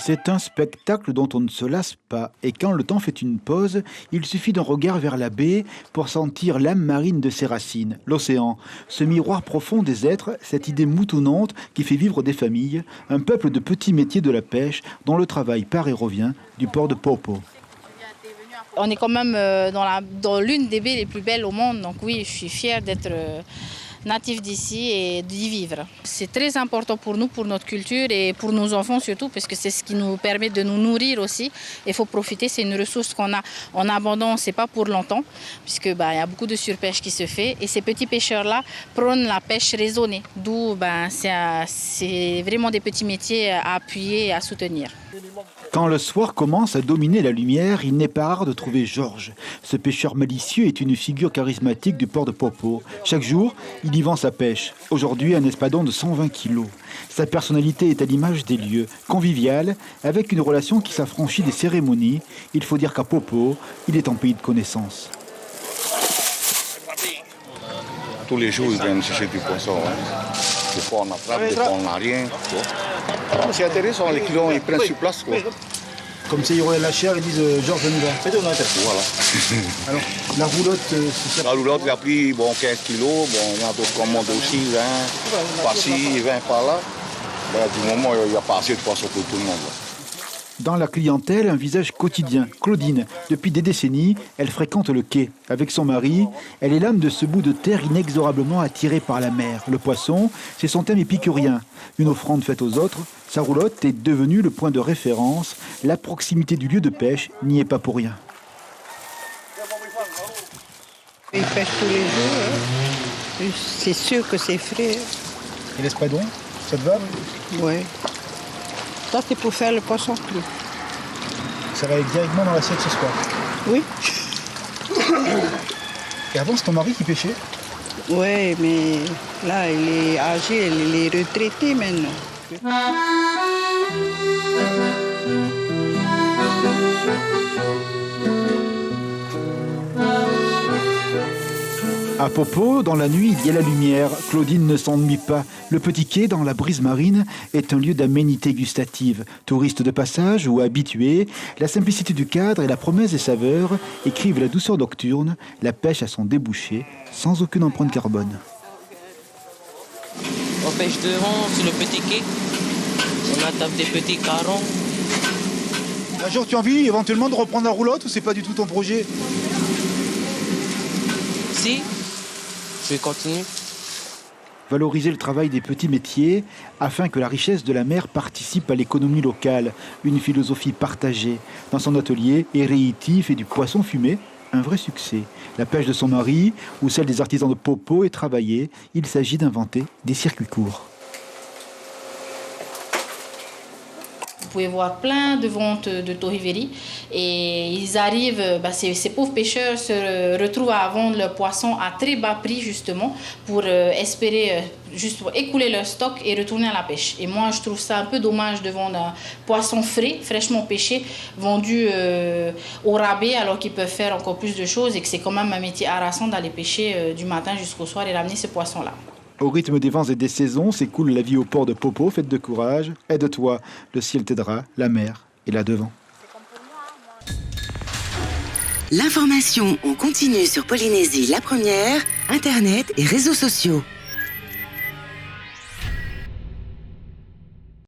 C'est un spectacle dont on ne se lasse pas. Et quand le temps fait une pause, il suffit d'un regard vers la baie pour sentir l'âme marine de ses racines, l'océan. Ce miroir profond des êtres, cette idée moutonnante qui fait vivre des familles, un peuple de petits métiers de la pêche dont le travail part et revient du port de Popo. On est quand même dans l'une des baies les plus belles au monde. Donc oui, je suis fière d'être natif d'ici et d'y vivre. C'est très important pour nous, pour notre culture et pour nos enfants surtout, parce que c'est ce qui nous permet de nous nourrir aussi. Il faut profiter, c'est une ressource qu'on a en abondance, c'est pas pour longtemps, puisque y a beaucoup de surpêche qui se fait. Et ces petits pêcheurs-là prônent la pêche raisonnée, d'où c'est vraiment des petits métiers à appuyer et à soutenir. Quand le soir commence à dominer la lumière, il n'est pas rare de trouver Georges. Ce pêcheur malicieux est une figure charismatique du port de Popo. Chaque jour, il y vend sa pêche. Aujourd'hui, un espadon de 120 kilos. Sa personnalité est à l'image des lieux, conviviale, avec une relation qui s'affranchit des cérémonies. Il faut dire qu'à Popo, il est en pays de connaissance. Tous les jours, ils viennent chercher du poisson. Des fois, on attrape, des fois, on n'a rien. C'est intéressant, les clients, ils prennent sur place. Quoi. Comme ça, ils regardent la chair, ils disent Georges, on y va. Voilà. Alors, la roulotte, c'est ça. La roulotte, il a pris 15 kilos. Il y a d'autres commandes aussi, 20 par-ci, 20 par-là. Du moment, il n'y a pas assez de poissons pour tout le monde. Dans la clientèle, un visage quotidien. Claudine, depuis des décennies, elle fréquente le quai. Avec son mari, elle est l'âme de ce bout de terre inexorablement attiré par la mer. Le poisson, c'est son thème épicurien. Une offrande faite aux autres, sa roulotte est devenue le point de référence. La proximité du lieu de pêche n'y est pas pour rien. Ils pêchent tous les jours. C'est sûr que c'est frais. Et l'espadon, ça te va? Oui. Ça, c'est pour faire le poisson cru. Ça va aller directement dans l'assiette ce soir. Oui. Et avant, c'est ton mari qui pêchait? Oui, mais là, il est âgé, il est retraité maintenant. À Popo, dans la nuit, il y a la lumière. Claudine ne s'ennuie pas. Le petit quai, dans la brise marine, est un lieu d'aménité gustative. Touristes de passage ou habitués, la simplicité du cadre et la promesse des saveurs écrivent la douceur nocturne, la pêche à son débouché, sans aucune empreinte carbone. On pêche devant, sur le petit quai. On attaque des petits carons. Un jour, tu as envie éventuellement de reprendre la roulotte ou c'est pas du tout ton projet? Si, je vais continuer. Valoriser le travail des petits métiers afin que la richesse de la mer participe à l'économie locale. Une philosophie partagée. Dans son atelier, Ereiti fait du poisson fumé un vrai succès. La pêche de son mari ou celle des artisans de Popo est travaillée. Il s'agit d'inventer des circuits courts. Vous pouvez voir plein de ventes de Toriveri et ils arrivent, ces pauvres pêcheurs se retrouvent à vendre leurs poissons à très bas prix justement pour espérer juste pour écouler leur stock et retourner à la pêche. Et moi je trouve ça un peu dommage de vendre un poisson frais, fraîchement pêché, vendu au rabais alors qu'ils peuvent faire encore plus de choses et que c'est quand même un métier harassant d'aller pêcher du matin jusqu'au soir et ramener ce poisson-là. Au rythme des vents et des saisons, s'écoule la vie au port de Popo. Faites de courage, aide-toi, le ciel t'aidera, la mer est là devant. L'information en continu sur Polynésie la première, Internet et réseaux sociaux.